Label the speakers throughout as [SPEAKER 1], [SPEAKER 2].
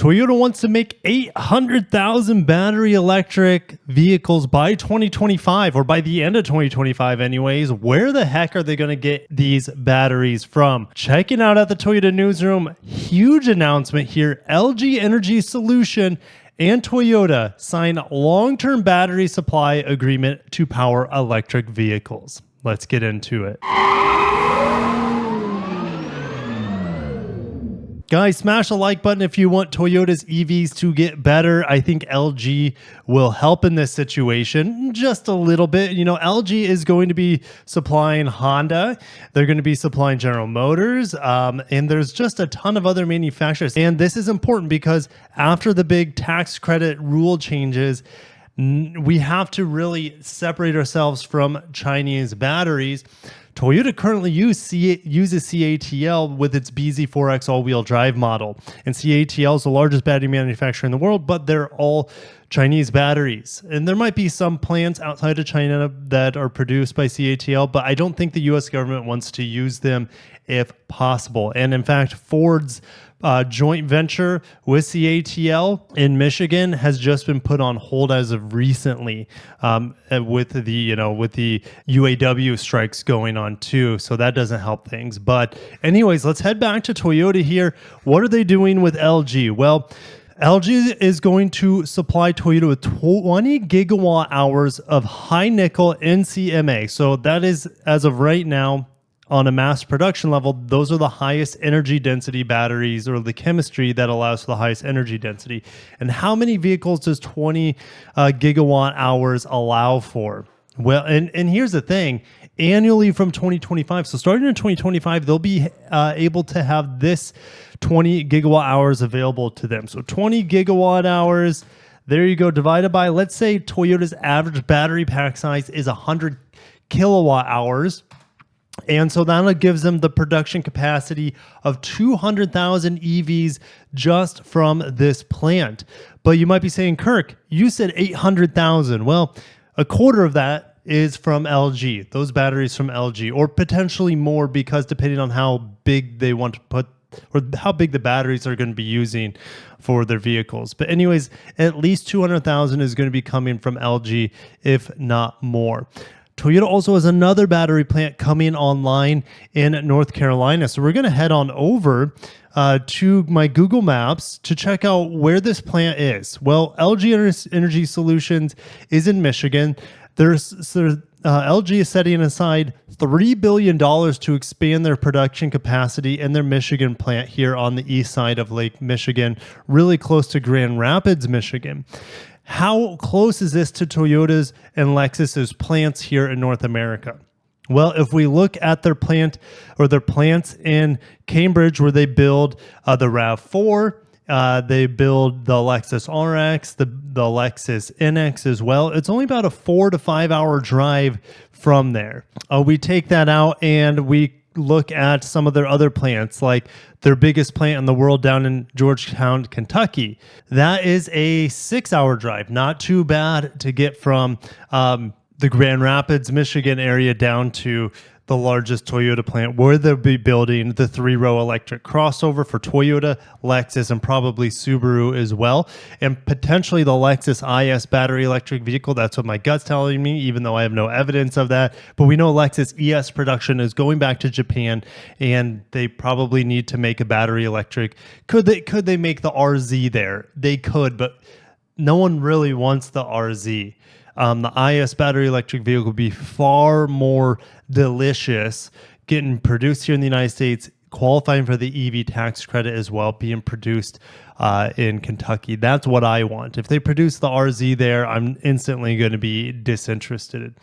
[SPEAKER 1] Toyota wants to make 800,000 battery electric vehicles by 2025, or by the end of 2025 anyways. Where the heck are they going to get these batteries from? Checking out at the Toyota newsroom, huge announcement here. LG Energy Solution and Toyota sign long-term battery supply agreement to power electric vehicles. Let's get into it. Guys, smash the like button if you want Toyota's EVs to get better. I think LG will help in this situation just a little bit. You know, LG is going to be supplying Honda. They're going to be supplying General Motors. And there's just a ton of other manufacturers. And this is important because after the big tax credit rule changes, we have to really separate ourselves from Chinese batteries. Toyota currently uses CATL with its BZ4X all-wheel drive model. And CATL is the largest battery manufacturer in the world, but they're all Chinese batteries. And there might be some plants outside of China that are produced by CATL, but I don't think the US government wants to use them if possible. And in fact, Ford's joint venture with CATL in Michigan has just been put on hold as of recently, with the UAW strikes going on too. So that doesn't help things. But anyways, let's head back to Toyota here. What are they doing with LG? Well, LG is going to supply Toyota with 20 gigawatt hours of high nickel NCMA. So that is, as of right now, on a mass production level, those are the highest energy density batteries, or the chemistry that allows for the highest energy density. And how many vehicles does 20 gigawatt hours allow for? Well, and here's the thing, annually from 2025. So starting in 2025, they'll be able to have this 20 gigawatt hours available to them. So 20 gigawatt hours, there you go, divided by, let's say Toyota's average battery pack size is 100 kilowatt hours. And so that gives them the production capacity of 200,000 EVs just from this plant. But you might be saying, Kirk, you said 800,000. Well, a quarter of that is from LG, those batteries from LG, or potentially more, because depending on how big they want to put, or how big the batteries are going to be using for their vehicles. But anyways, at least 200,000 is going to be coming from LG, if not more. Toyota also has another battery plant coming online in North Carolina. So we're going to head on over to my Google Maps to check out where this plant is. Well, LG Energy Solutions is in Michigan. LG is setting aside $3 billion to expand their production capacity in their Michigan plant here on the east side of Lake Michigan, really close to Grand Rapids, Michigan. How close is this to Toyota's and Lexus's plants here in North America? Well, if we look at their plant, or their plants in Cambridge, where they build the RAV4, they build the Lexus RX, the Lexus NX as well. It's only about a 4 to 5 hour drive from there. We take that out and we look at some of their other plants, like their biggest plant in the world down in Georgetown, Kentucky. That is a 6 hour drive. Not too bad to get from the Grand Rapids, Michigan area down to the largest Toyota plant, where they'll be building the 3-row electric crossover for Toyota, Lexus, and probably Subaru as well. And potentially the Lexus IS battery electric vehicle. That's what my gut's telling me, even though I have no evidence of that. But we know Lexus ES production is going back to Japan, and they probably need to make a battery electric. Could they make the RZ there? They could, but no one really wants the RZ. The IS battery electric vehicle would be far more delicious, getting produced here in the United States, qualifying for the EV tax credit as well, being produced in Kentucky. That's what I want. If they produce the RZ there, I'm instantly going to be disinterested.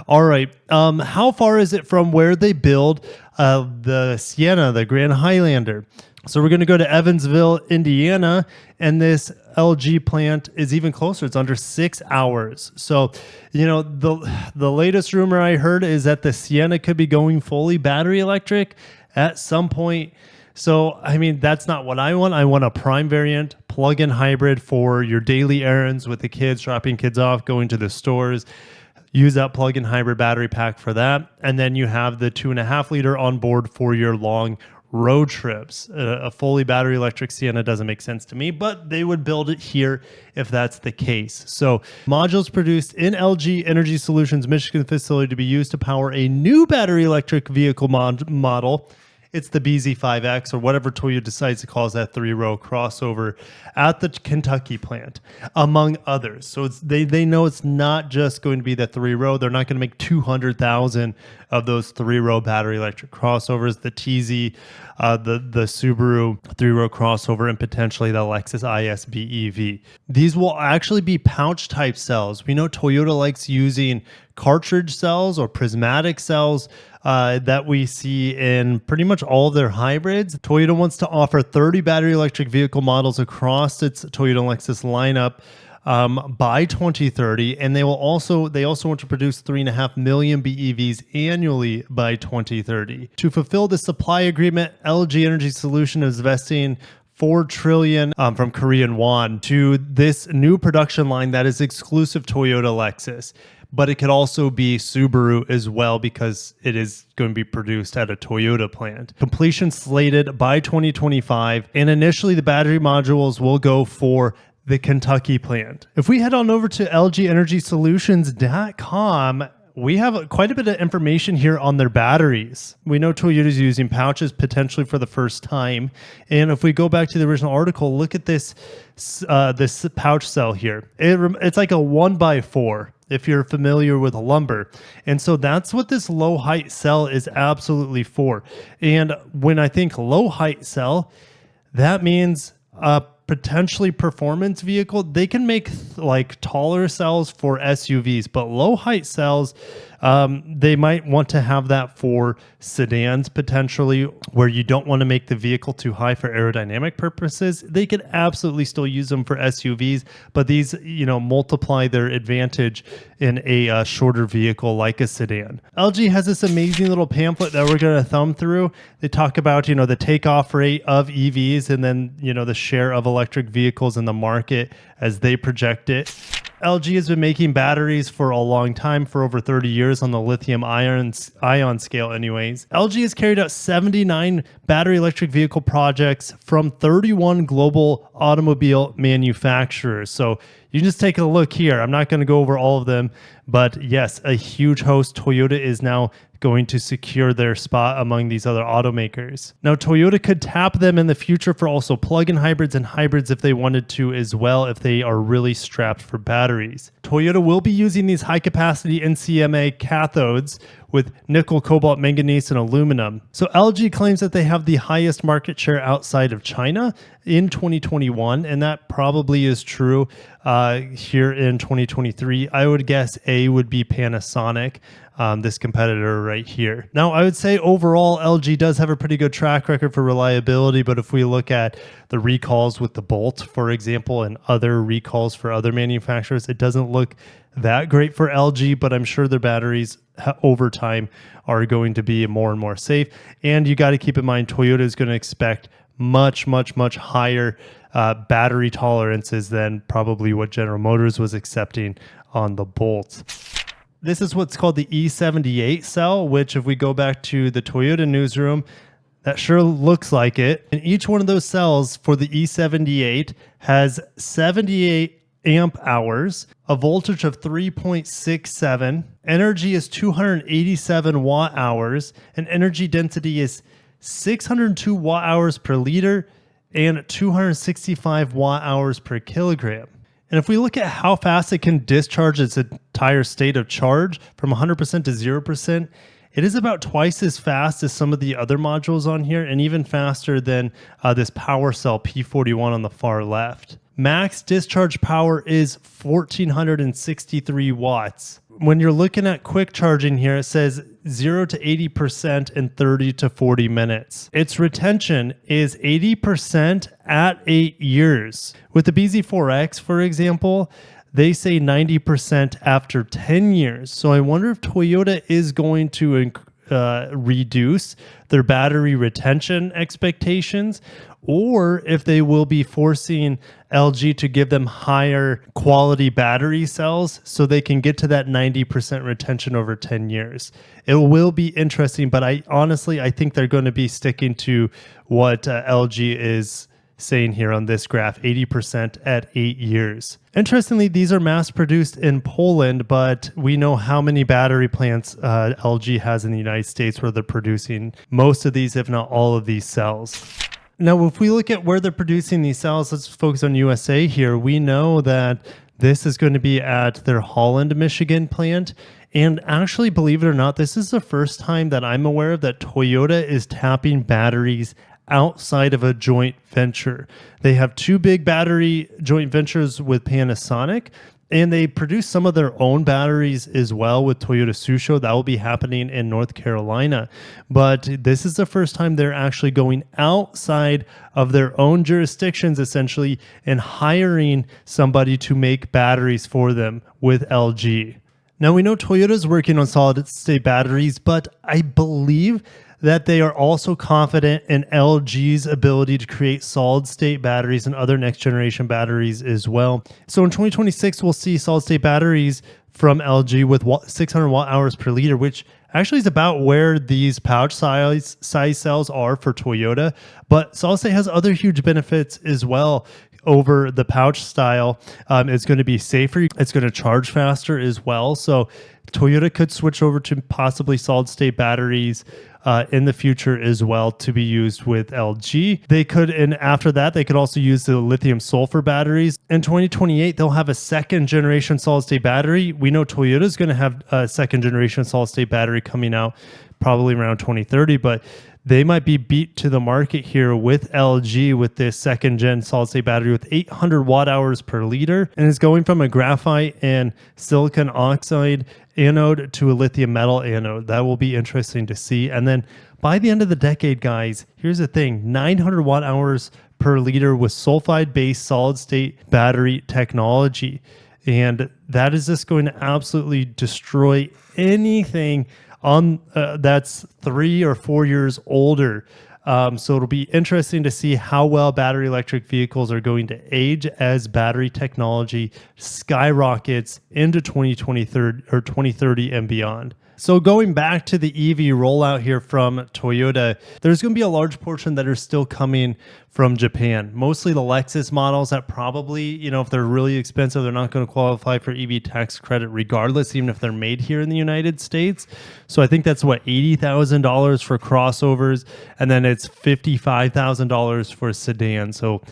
[SPEAKER 1] All right. How far is it from where they build the Sienna, the Grand Highlander? So we're going to go to Evansville, Indiana, and this LG plant is even closer. It's under 6 hours. So, you know, the latest rumor I heard is that the Sienna could be going fully battery electric at some point. So, I mean, that's not what I want. I want a prime variant, plug-in hybrid for your daily errands with the kids, dropping kids off, going to the stores. Use that plug-in hybrid battery pack for that. And then you have the 2.5 liter on board for your long road trips. A fully battery electric Sienna doesn't make sense to me, but they would build it here if that's the case. So modules produced in LG Energy Solutions Michigan facility to be used to power a new battery electric vehicle model. It's the BZ5X or whatever Toyota decides to call that 3-row crossover at the Kentucky plant, among others. So they know it's not just going to be the 3-row. They're not going to make 200,000 of those 3-row battery electric crossovers. The TZ, the Subaru 3-row crossover, and potentially the Lexus IS BEV. These will actually be pouch type cells. We know Toyota likes using cartridge cells or prismatic cells that we see in pretty much all of their hybrids. Toyota wants to offer 30 battery electric vehicle models across its Toyota Lexus lineup by 2030, and they also want to produce 3.5 million BEVs annually by 2030. To fulfill the supply agreement, LG Energy Solution is investing $4 trillion from Korean won to this new production line that is exclusive Toyota Lexus. But it could also be Subaru as well because it is going to be produced at a Toyota plant. Completion slated by 2025, and initially the battery modules will go for the Kentucky plant. If we head on over to lgenergysolutions.com, we have quite a bit of information here on their batteries. We know Toyota's using pouches potentially for the first time. And if we go back to the original article, look at this pouch cell here. It's like a 1x4. If you're familiar with lumber. And so that's what this low height cell is absolutely for. And when I think low height cell, that means a potentially performance vehicle. They can make like taller cells for SUVs, but low height cells, they might want to have that for sedans potentially, where you don't want to make the vehicle too high for aerodynamic purposes. They could absolutely still use them for SUVs, but these, multiply their advantage in a shorter vehicle like a sedan. LG has this amazing little pamphlet that we're going to thumb through. They talk about, the takeoff rate of EVs and then, the share of electric vehicles in the market as they project it. LG has been making batteries for a long time, for over 30 years on the lithium ion scale anyways. LG has carried out 79 battery electric vehicle projects from 31 global automobile manufacturers. So you just take a look here. I'm not going to go over all of them, but yes, a huge host. Toyota is now going to secure their spot among these other automakers. Now, Toyota could tap them in the future for also plug-in hybrids and hybrids if they wanted to as well, if they are really strapped for batteries. Toyota will be using these high-capacity NCMA cathodes with nickel, cobalt, manganese, and aluminum. So LG claims that they have the highest market share outside of China in 2021, and that probably is true here in 2023. I would guess A would be Panasonic, this competitor right here. Now, I would say overall, LG does have a pretty good track record for reliability, but if we look at the recalls with the Bolt, for example, and other recalls for other manufacturers, it doesn't look that great for LG, but I'm sure their batteries over time are going to be more and more safe. And you got to keep in mind, Toyota is going to expect much, much, much higher battery tolerances than probably what General Motors was accepting on the Bolt. This is what's called the E78 cell, which if we go back to the Toyota newsroom, that sure looks like it. And each one of those cells for the E78 has 78 amp hours, a voltage of 3.67, energy is 287 watt hours, and energy density is 602 watt hours per liter and 265 watt hours per kilogram. And if we look at how fast it can discharge its entire state of charge from 100% to 0%, it is about twice as fast as some of the other modules on here, and even faster than this power cell P41 on the far left. Max discharge power is 1,463 watts. When you're looking at quick charging here, it says 0 to 80% in 30 to 40 minutes. Its retention is 80% at 8 years. With the BZ4X, for example, they say 90% after 10 years. So I wonder if Toyota is going to reduce their battery retention expectations, or if they will be forcing LG to give them higher quality battery cells so they can get to that 90% retention over 10 years. It will be interesting, but I think they're going to be sticking to what LG is saying here on this graph, 80% at 8 years. Interestingly, these are mass produced in Poland, but we know how many battery plants LG has in the United States where they're producing most of these, if not all of these cells. Now, if we look at where they're producing these cells, let's focus on USA here. We know that this is going to be at their Holland, Michigan plant. And actually, believe it or not, this is the first time that I'm aware of that Toyota is tapping batteries outside of a joint venture. They have two big battery joint ventures with Panasonic, and they produce some of their own batteries as well with Toyota Tsusho. That will be happening in North Carolina. But this is the first time they're actually going outside of their own jurisdictions, essentially, and hiring somebody to make batteries for them with LG. Now, we know Toyota's working on solid-state batteries, but I believe that they are also confident in LG's ability to create solid-state batteries and other next-generation batteries as well. So in 2026, we'll see solid-state batteries from LG with 600 watt-hours per liter, which actually is about where these pouch size cells are for Toyota. But solid-state has other huge benefits as well over the pouch style. It's going to be safer. It's going to charge faster as well. So Toyota could switch over to possibly solid-state batteries in the future as well to be used with LG. They could, and after that, they could also use the lithium sulfur batteries. In 2028, they'll have a second generation solid-state battery. We know Toyota is going to have a second generation solid-state battery coming out probably around 2030, but they might be beat to the market here with LG with this second gen solid state battery with 800 watt hours per liter, and is going from a graphite and silicon oxide anode to a lithium metal anode. That will be interesting to see. And then by the end of the decade, guys, here's the thing, 900 watt hours per liter with sulfide based solid state battery technology. And that is just going to absolutely destroy anything on that's 3 or 4 years older. So it'll be interesting to see how well battery electric vehicles are going to age as battery technology skyrockets into 2030 and beyond. So going back to the EV rollout here from Toyota, there's going to be a large portion that are still coming from Japan. Mostly the Lexus models that probably, if they're really expensive, they're not going to qualify for EV tax credit regardless, even if they're made here in the United States. So I think that's $80,000 for crossovers, and then it's $55,000 for sedans. So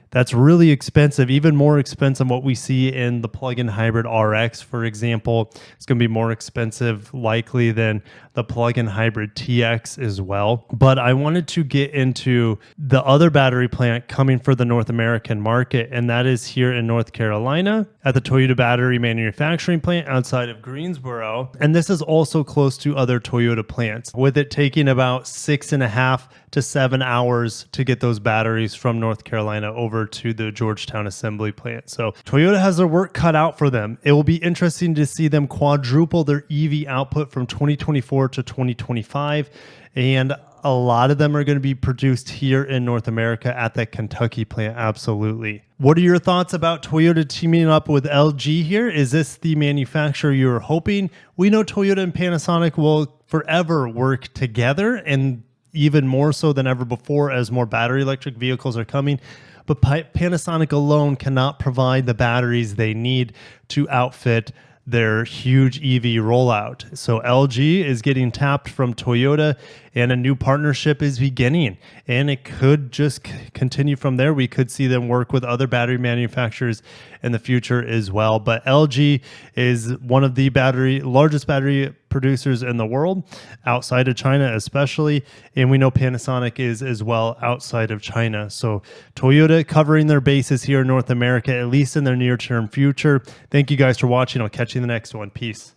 [SPEAKER 1] that's really expensive, even more expensive than what we see in the plug-in hybrid RX, for example. It's going to be more expensive likely than the plug-in hybrid TX as well. But I wanted to get into the other battery plant coming for the North American market, and that is here in North Carolina at the Toyota battery manufacturing plant outside of Greensboro. And this is also close to other Toyota plants, with it taking about 6.5 to 7 hours to get those batteries from North Carolina over to the Georgetown assembly plant. So Toyota has their work cut out for them. It will be interesting to see them quadruple their EV output from 2024 to 2025. And a lot of them are going to be produced here in North America at that Kentucky plant. Absolutely. What are your thoughts about Toyota teaming up with LG here? Is this the manufacturer you're hoping? We know Toyota and Panasonic will forever work together, and even more so than ever before as more battery electric vehicles are coming. But Panasonic alone cannot provide the batteries they need to outfit their huge EV rollout. So LG is getting tapped from Toyota, and a new partnership is beginning, and it could just continue from there. We could see them work with other battery manufacturers in the future as well. But LG is one of the largest battery producers in the world, outside of China especially, and we know Panasonic is as well outside of China. So Toyota covering their bases here in North America, at least in their near-term future. Thank you guys for watching. I'll catch you in the next one. Peace.